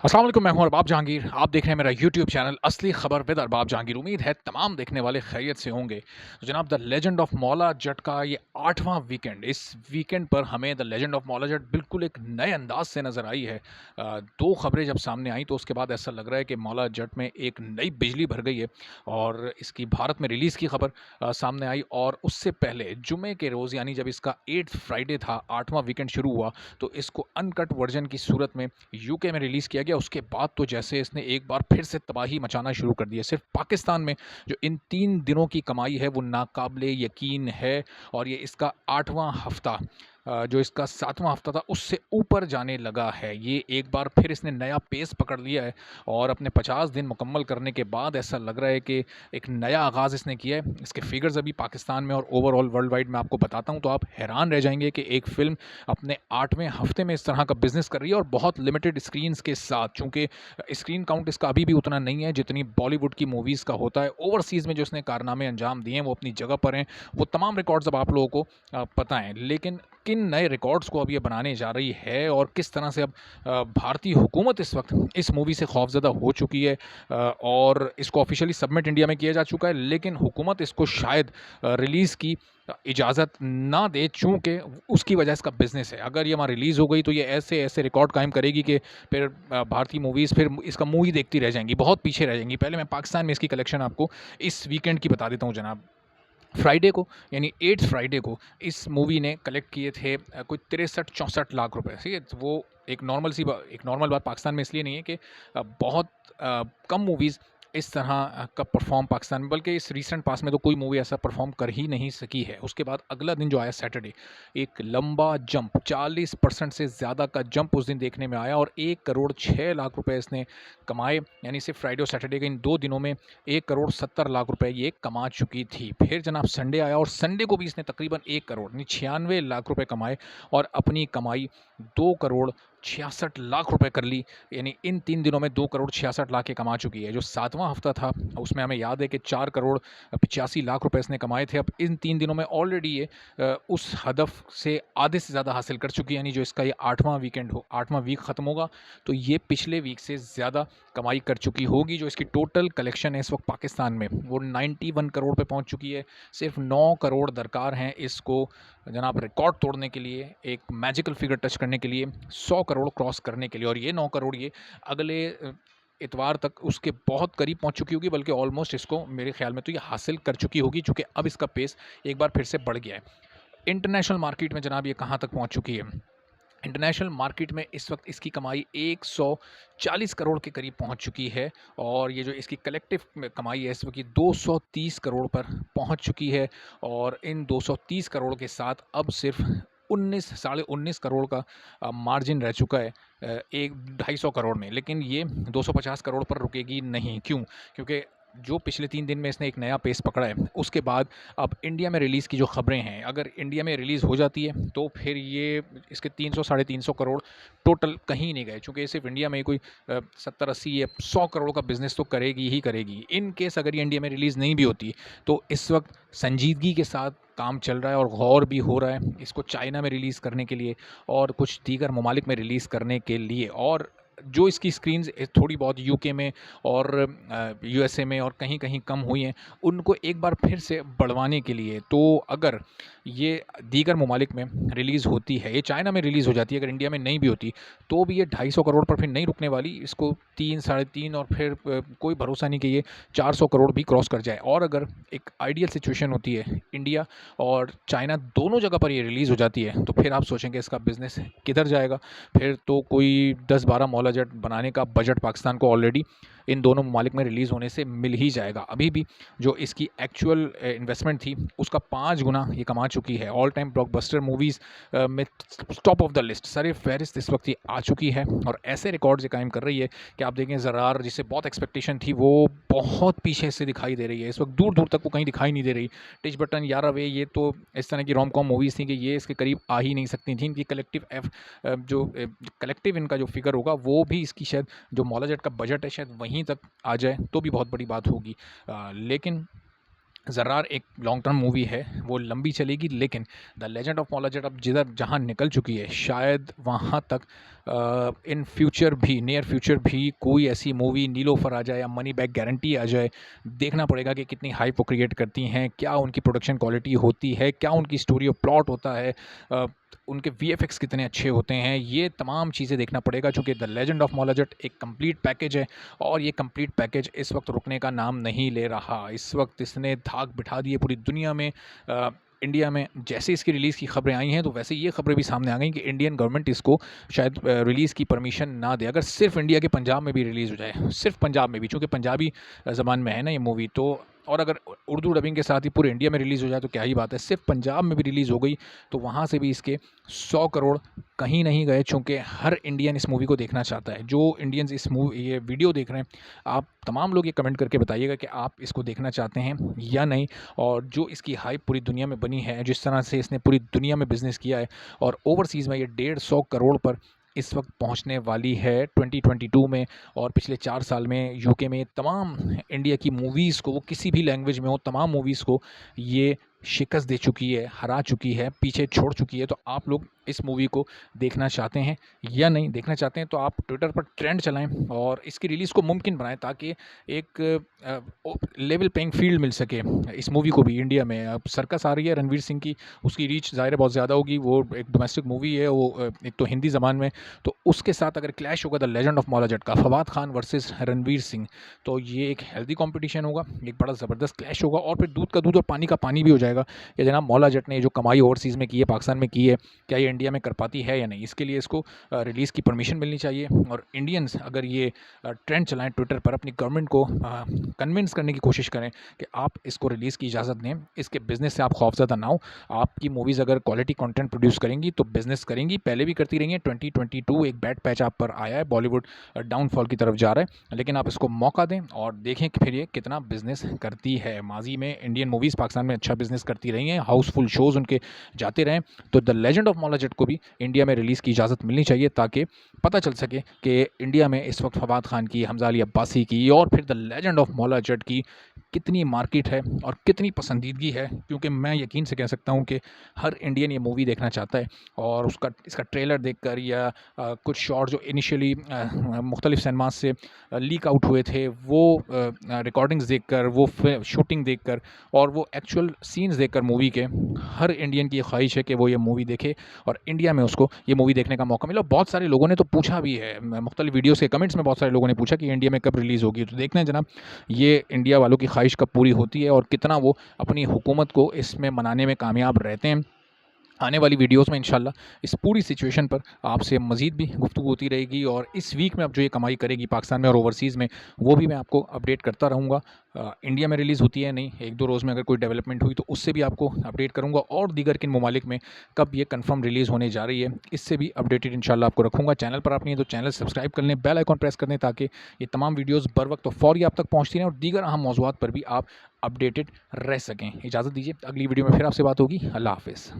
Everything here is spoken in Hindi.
अस्सलाम वालेकुम, मैं हूं अरबाब जहांगीर। आप देख रहे हैं मेरा यूट्यूब चैनल असली खबर विद अरबाब जहांगीर। उम्मीद है तमाम देखने वाले खैरियत से होंगे। तो जनाब, the legend of Maula Jatt का ये 8वां वीकेंड, इस वीकेंड पर हमें the legend of Maula Jatt बिल्कुल एक नए अंदाज से नज़र आई है। दो खबरें जब सामने आई तो उसके बाद ऐसा लग रहा है कि मौला जट में एक नई बिजली भर गई है और इसकी भारत में रिलीज़ की खबर सामने आई। और उससे पहले जुमे के रोज़, यानी जब इसका 8th फ्राइडे था, 8वां वीकेंड शुरू हुआ, तो इसको अनकट वर्जन की सूरत में यूके में रिलीज़ किया गया। उसके बाद तो जैसे इसने एक बार फिर से तबाही मचाना शुरू कर दी है। सिर्फ पाकिस्तान में जो इन 3 दिनों की कमाई है वो नाकाबिले यकीन है। और ये इसका 8वां हफ्ता, जो इसका 7वां हफ्ता था उससे ऊपर जाने लगा है। ये एक बार फिर इसने नया पेस पकड़ लिया है और अपने 50 दिन मुकम्मल करने के बाद ऐसा लग रहा है कि एक नया आगाज़ इसने किया है। इसके फिगर्स अभी पाकिस्तान में और ओवरऑल वर्ल्ड वाइड में आपको बताता हूँ तो आप हैरान रह जाएंगे कि एक फ़िल्म अपने 8वें हफ्ते में इस तरह का बिज़नेस कर रही है और बहुत लिमिटेड स्क्रीन्स के साथ। चूँकि स्क्रीन काउंट इसका अभी भी उतना नहीं है जितनी बॉलीवुड की मूवीज़ का होता है। ओवरसीज़ में जो इसने कारनामे अंजाम दिए हैं वो अपनी जगह पर हैं। वो तमाम रिकॉर्ड्स अब आप लोगों को पता हैं। लेकिन किन नए रिकॉर्ड्स को अब ये बनाने जा रही है और किस तरह से अब भारतीय हुकूमत इस वक्त इस मूवी से खौफज़दा हो चुकी है, और इसको ऑफिशियली सबमिट इंडिया में किया जा चुका है, लेकिन हुकूमत इसको शायद रिलीज़ की इजाज़त ना दे, चूँकि उसकी वजह इसका बिज़नेस है। अगर ये वहाँ रिलीज़ हो गई तो ये ऐसे ऐसे रिकॉर्ड कायम करेगी कि फिर भारतीय मूवीज़ फिर इसका मुँह ही देखती रह जाएंगी, बहुत पीछे रह जाएंगी। पहले मैं पाकिस्तान में इसकी कलेक्शन आपको इस वीकेंड की बता देता हूँ जनाब। फ्राइडे को, यानी 8th फ्राइडे को इस मूवी ने कलेक्ट किए थे कोई 63-64 लाख रुपए। ठीक है? तो वो एक नॉर्मल बात पाकिस्तान में इसलिए नहीं है कि बहुत कम मूवीज़ इस तरह का परफॉर्म पाकिस्तान में, बल्कि इस रीसेंट पास में तो कोई मूवी ऐसा परफॉर्म कर ही नहीं सकी है। उसके बाद अगला दिन जो आया सैटरडे, एक लंबा जंप, 40% से ज़्यादा का जंप उस दिन देखने में आया और 1 करोड़ 6 लाख रुपए इसने कमाए। यानी सिर्फ फ्राइडे और सैटरडे के इन 2 दिनों में 1 करोड़ 70 लाख रुपए ये कमा चुकी थी। फिर जनाब संडे आया और संडे को भी इसने तकरीबन 1 करोड़ यानी 96 लाख रुपए कमाए और अपनी कमाई 2 करोड़ 66 लाख रुपए कर ली। यानी इन 3 दिनों में 2 करोड़ 66 लाख ये कमा चुकी है। जो 7वां हफ्ता था उसमें हमें याद है कि 4 करोड़ 85 लाख रुपए इसने कमाए थे। अब इन 3 दिनों में ऑलरेडी ये उस हदफ से आधे से ज़्यादा हासिल कर चुकी है। यानी जो इसका ये 8वां वीक ख़त्म होगा तो ये पिछले वीक से ज़्यादा कमाई कर चुकी होगी। जो इसकी टोटल कलेक्शन है इस वक्त पाकिस्तान में वो 91 करोड़ पे पहुंच चुकी है। सिर्फ 9 करोड़ दरकार हैं इसको जनाब रिकॉर्ड तोड़ने के लिए, एक मैजिकल फिगर टच करने के लिए, 100 करोड़ क्रॉस करने के लिए। और ये 9 करोड़ ये अगले इतवार तक उसके बहुत करीब पहुंच चुकी होगी, बल्कि ऑलमोस्ट इसको मेरे ख्याल में तो ये हासिल कर चुकी होगी, चूँकि अब इसका पेस एक बार फिर से बढ़ गया है। इंटरनेशनल मार्केट में जनाब ये कहाँ तक पहुँच चुकी है? इंटरनेशनल मार्केट में इस वक्त इसकी कमाई 140 करोड़ के करीब पहुंच चुकी है। और ये जो इसकी कलेक्टिव कमाई है इस वक्त ये 230 करोड़ पर पहुंच चुकी है। और इन 230 करोड़ के साथ अब सिर्फ 19 साढ़े 19 करोड़ का मार्जिन रह चुका है एक 250 करोड़ में। लेकिन ये 250 करोड़ पर रुकेगी नहीं। क्यों? क्योंकि जो पिछले 3 दिन में इसने एक नया पेस पकड़ा है, उसके बाद अब इंडिया में रिलीज़ की जो खबरें हैं, अगर इंडिया में रिलीज़ हो जाती है तो फिर ये इसके 300 साढ़े 300 करोड़ टोटल कहीं नहीं गए, चूँकि सिर्फ इंडिया में कोई 70-80 या 100 करोड़ का बिज़नेस तो करेगी ही करेगी। इन केस अगर ये इंडिया में रिलीज़ नहीं भी होती तो इस वक्त संजीदगी के साथ काम चल रहा है और गौर भी हो रहा है इसको चाइना में रिलीज़ करने के लिए और कुछ दीगर ममालिक में रिलीज़ करने के लिए। और जो इसकी स्क्रीन्स थोड़ी बहुत यूके में और यूएसए में और कहीं-कहीं कम हुई हैं, उनको एक बार फिर से बढ़वाने के लिए। तो अगर ये दीगर ममालिक में रिलीज़ होती है, ये चाइना में रिलीज़ हो जाती है, अगर इंडिया में नहीं भी होती, तो भी ये 250 करोड़ पर फिर नहीं रुकने वाली। इसको 3 साढ़े 3 और फिर कोई भरोसा नहीं कि ये 400 करोड़ भी क्रॉस कर जाए। और अगर एक आइडियल सिचुएशन होती है, इंडिया और चाइना दोनों जगह पर ये रिलीज़ हो जाती है, तो फिर आप सोचेंगे इसका बिज़नेस किधर जाएगा? फिर तो कोई 10-12 मौला जेट बनाने का बजट पाकिस्तान को ऑलरेडी इन दोनों ममालिक में रिलीज़ होने से मिल ही जाएगा। अभी भी जो इसकी एक्चुअल इन्वेस्टमेंट थी उसका 5 गुना ये कमा चुकी है। ऑल टाइम ब्लॉकबस्टर मूवीज़ में टॉप ऑफ द लिस्ट सर-ए-फ़हरिस्त इस वक्त ये आ चुकी है और ऐसे रिकॉर्ड्स ये कायम कर रही है कि आप देखें ज़रार, जिसे बहुत एक्सपेक्टेशन थी, वो बहुत पीछे से दिखाई दे रही है। इस वक्त दूर-दूर तक वो कहीं दिखाई नहीं दे रही। टिच बटन, यारा वे, ये तो इस तरह की रोम-कॉम मूवीज़ थी कि ये इसके करीब आ ही नहीं सकती थी। इनकी कलेक्टिव इनका जो फिगर होगा वो भी इसकी शायद जो मौला जेट का बजट है शायद वहीं तक आ जाए तो भी बहुत बड़ी बात होगी। लेकिन ज़र्रार एक लॉन्ग टर्म मूवी है, वो लंबी चलेगी, लेकिन the legend of Maula Jatt अब जिधर जहाँ निकल चुकी है, शायद वहाँ तक इन फ्यूचर भी, नियर फ्यूचर भी कोई ऐसी मूवी नीलोफर आ जाए या मनी बैक गारंटी आ जाए। देखना पड़ेगा कि कितनी हाइप वो क्रिएट करती हैं, क्या उनकी प्रोडक्शन क्वालिटी होती है, क्या उनकी स्टोरी और प्लॉट होता है, उनके वीएफएक्स कितने अच्छे होते हैं, ये तमाम चीज़ें देखना पड़ेगा, चूँकि the legend of Maula Jatt एक कंप्लीट पैकेज है। और ये कंप्लीट पैकेज इस वक्त रुकने का नाम नहीं ले रहा। इस वक्त इसने धाक बिठा दी है पूरी दुनिया में। इंडिया में जैसे इसकी रिलीज़ की खबरें आई हैं, तो वैसे ये खबरें भी सामने आ गई कि इंडियन गवर्नमेंट इसको शायद रिलीज़ की परमिशन ना दे। अगर सिर्फ इंडिया के पंजाब में भी रिलीज़ हो जाए, सिर्फ पंजाब में भी, चूँकि पंजाबी ज़बान में है ना ये मूवी, तो और अगर उर्दू डबिंग के साथ ही पूरे इंडिया में रिलीज़ हो जाए तो क्या ही बात है। सिर्फ पंजाब में भी रिलीज़ हो गई तो वहाँ से भी इसके 100 करोड़ कहीं नहीं गए, चूँकि हर इंडियन इस मूवी को देखना चाहता है। जो इंडियंस इस मूवी ये वीडियो देख रहे हैं, आप तमाम लोग ये कमेंट करके बताइएगा कि आप इसको देखना चाहते हैं या नहीं। और जो इसकी हाइप पूरी दुनिया में बनी है, जिस तरह से इसने पूरी दुनिया में बिज़नेस किया है, और ओवरसीज़ में ये 150 करोड़ पर इस वक्त पहुंचने वाली है 2022 में। और पिछले 4 साल में यूके में तमाम इंडिया की मूवीज़ को, वो किसी भी लैंग्वेज में हो, तमाम मूवीज़ को ये शिकस्त दे चुकी है, हरा चुकी है, पीछे छोड़ चुकी है। तो आप लोग इस मूवी को देखना चाहते हैं या नहीं? देखना चाहते हैं तो आप ट्विटर पर ट्रेंड चलाएं और इसकी रिलीज़ को मुमकिन बनाएं, ताकि एक लेवल प्लेइंग फील्ड मिल सके इस मूवी को भी इंडिया में। अब सर्कस आ रही है रणवीर सिंह की, उसकी रीच ज़ाहिर है बहुत ज़्यादा होगी। वो एक डोमेस्टिक मूवी है, वो एक तो हिंदी ज़बान में, तो उसके साथ अगर क्लैश होगा the legend of Maula Jatt का, फवाद खान वर्सेस रणवीर सिंह, तो ये एक हेल्दी कंपटीशन होगा, एक बड़ा ज़बरदस्त क्लैश होगा। और फिर दूध का दूध और पानी का पानी भी हो जाएगा कि जनाब मौला जट ने जो कमाई ओवरसीज़ में की है, पाकिस्तान में की है, क्या ये इंडिया में कर पाती है या नहीं। इसके लिए इसको रिलीज़ की परमिशन मिलनी चाहिए। और इंडियंस अगर ये ट्रेंड चलाएं ट्विटर पर, अपनी गवर्नमेंट को कन्विंस करने की कोशिश करें कि आप इसको रिलीज़ की इजाज़त दें, इसके बिज़नेस से आप खौफज़दा ना हो। आपकी मूवीज़ अगर क्वालिटी कंटेंट प्रोड्यूस करेंगी तो बिज़नेस करेंगी, पहले भी करती रही हैं। 2022 एक बैड पैच आप पर आया है, बॉलीवुड डाउनफॉल की तरफ जा रहा है, लेकिन आप इसको मौका दें और देखें कि फिर ये कितना बिज़नेस करती है। माजी में इंडियन मूवीज़ पाकिस्तान में अच्छा बिज़नेस करती रही हैं, हाउसफुल शोज़ उनके जाते रहें। तो the legend of Maula Jatt को भी इंडिया में रिलीज़ की इजाज़त मिलनी चाहिए, ताकि पता चल सके कि इंडिया में इस वक्त फवाद खान की, हमज़ा अली अब्बासी की और फिर the legend of Maula Jatt की कितनी मार्केट है और कितनी पसंदीदगी है। क्योंकि मैं यकीन से कह सकता हूँ कि हर इंडियन ये मूवी देखना चाहता है। और उसका इसका ट्रेलर देखकर या कुछ शॉट जो इनिशियली मुख्तलिफ सिनेमास से लीक आउट हुए थे, वो रिकॉर्डिंग्स देखकर, वो शूटिंग देखकर और वो एक्चुअल सीन्स देखकर मूवी के, हर इंडियन की ख्वाहिश है कि वो ये मूवी देखे और इंडिया में उसको ये मूवी देखने का मौका मिला। बहुत सारे लोगों ने तो पूछा भी है, मुख्तलिफ वीडियोज़ के कमेंट्स में बहुत सारे लोगों ने पूछा कि इंडिया में कब रिलीज़ होगी। तो देखना है जनाब, ये इंडिया वालों की ख्वाहिश कब पूरी होती है और कितना वो अपनी हुकूमत को इसमें मनाने में कामयाब रहते हैं। आने वाली वीडियोस में इंशाल्लाह इस पूरी सिचुएशन पर आपसे मज़ीद भी गुफ्तगू होती रहेगी। और इस वीक में अब जो ये कमाई करेगी पाकिस्तान में और ओवरसीज़ में, वो भी मैं आपको अपडेट करता रहूँगा। इंडिया में रिलीज़ होती है नहीं, 1-2 रोज़ में अगर कोई डेवलपमेंट हुई तो उससे भी आपको अपडेट करूँगा। और दीगर किन ममालिक में कब ये कन्फर्म रिलीज़ होने जा रही है, इससे भी अपडेटेड इंशाल्लाह आपको रखूँगा। चैनल पर आप नहीं है तो चैनल सब्सक्राइब कर लें, बेल आइकॉन प्रेस कर दें, ताकि ये तमाम वीडियोज़ बर वक्त तो फ़ौरी आप तक पहुँचती रहें और दीगर अहम मौज़ूआत पर भी आप अपडेटेड रह सकें। इजाज़त दीजिए, अगली वीडियो में फिर आपसे बात होगी। अल्लाह हाफ़िज़।